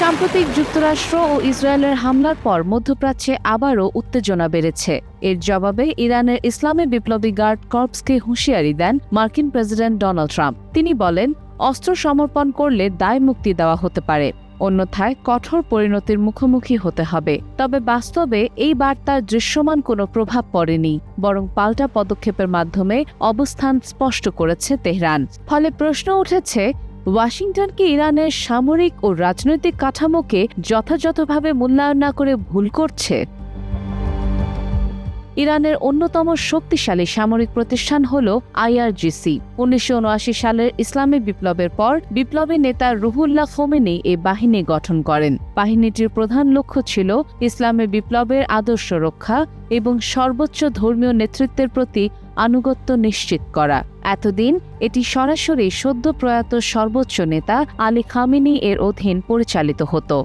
সাম্প্রতিক যুক্তরাষ্ট্র ও ইসরায়েলের হামলার পর মধ্যপ্রাচ্যে আবারও উত্তেজনা বেড়েছে। এর জবাবে ইরানের ইসলামী বিপ্লবী গার্ড কর্পসকে হুঁশিয়ারি দেন মার্কিন প্রেসিডেন্ট ডোনাল্ড ট্রাম্প। তিনি বলেন, অস্ত্র সমর্পণ করলে দায় মুক্তি দেওয়া হতে পারে, অন্যথায় কঠোর পরিণতির মুখোমুখি হতে হবে। তবে বাস্তবে এই বার্তার দৃশ্যমান কোনো প্রভাব পড়েনি, বরং পাল্টা পদক্ষেপের মাধ্যমে অবস্থান স্পষ্ট করেছে তেহরান। ফলে প্রশ্ন উঠেছে, ওয়াশিংটন কি ইরানের সামরিক ও রাজনৈতিক কাঠামোকে যথাযথভাবে মূল্যায়ন না করে ভুল করছে? ইরানের অন্যতম শক্তিশালী সামরিক প্রতিষ্ঠান হল IRGC। 1979 সালের ইসলামী বিপ্লবের পর বিপ্লবী নেতা রুহুল্লাহ খোমেনি এই বাহিনী গঠন করেন। বাহিনীটির প্রধান লক্ষ্য ছিল ইসলামী বিপ্লবের আদর্শ রক্ষা এবং সর্বোচ্চ ধর্মীয় নেতৃত্বের প্রতি আনুগত্য নিশ্চিত করা। এতদিন এটি সরাসরি সদ্য প্রয়াত সর্বোচ্চ নেতা আলী খামেনি এর অধীন পরিচালিত হতো।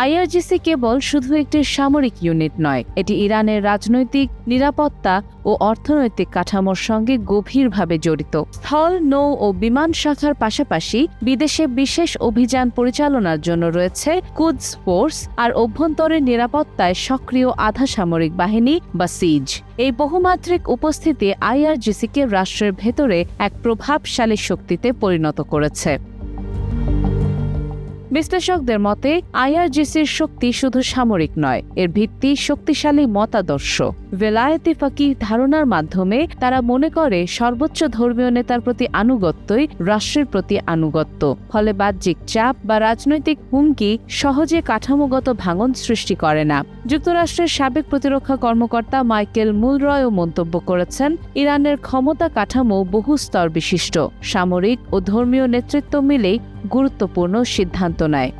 IRGC কেবল শুধু একটি সামরিক ইউনিট নয়, এটি ইরানের রাজনৈতিক, নিরাপত্তা ও অর্থনৈতিক কাঠামোর সঙ্গে গভীরভাবে জড়িত। স্থল, নৌ ও বিমান শাখার পাশাপাশি বিদেশে বিশেষ অভিযান পরিচালনার জন্য রয়েছে কুদস ফোর্স আর অভ্যন্তরীণ নিরাপত্তায় সক্রিয় আধা সামরিক বাহিনী বা সিজ। এই বহুমাত্রিক উপস্থিতি IRGC-কে রাষ্ট্রের ভেতরে এক প্রভাবশালী শক্তিতে পরিণত করেছে। বিশ্লেষকদের মতে IRGC-র শক্তি শুধু সামরিক নয়, এর ভিত্তি শক্তিশালী মতাদর্শ। ভেলায়েতি ফাকিহ ধারণার মাধ্যমে তারা মনে করে সর্বোচ্চ ধর্মীয় নেতার প্রতি আনুগত্যই রাষ্ট্রের প্রতি আনুগত্য। ফলে বাহ্যিক চাপ বা রাজনৈতিক হুমকি সহজে কাঠামোগত ভাঙন সৃষ্টি করে না। যুক্তরাষ্ট্রের সাবেক প্রতিরক্ষা কর্মকর্তা মাইকেল মুলরয়ও মন্তব্য করেছেন, ইরানের ক্ষমতা কাঠামো বহু স্তর বিশিষ্ট, সামরিক ও ধর্মীয় নেতৃত্ব মিলেই গুরুত্বপূর্ণ সিদ্ধান্ত নেয়।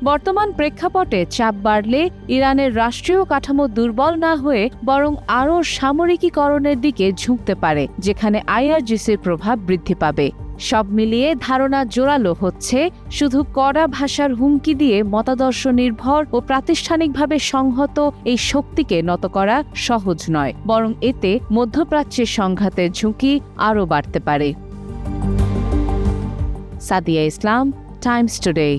বর্তমান প্রেক্ষাপটে চাপ বাড়লে ইরানের রাষ্ট্রীয় কাঠামো দুর্বল না হয়ে বরং আরও সামরিকীকরণের দিকে ঝুঁকতে পারে, যেখানে IRGC-র প্রভাব বৃদ্ধি পাবে। সব মিলিয়ে ধারণা জোরালো হচ্ছে, শুধু কড়া ভাষার হুমকি দিয়ে মতাদর্শ নির্ভর ও প্রাতিষ্ঠানিকভাবে সংহত এই শক্তিকে নত করা সহজ নয়, বরং এতে মধ্যপ্রাচ্যের সংঘাতের ঝুঁকি আরও বাড়তে পারে। সাদিয়া ইসলাম, টাইমস টুডে।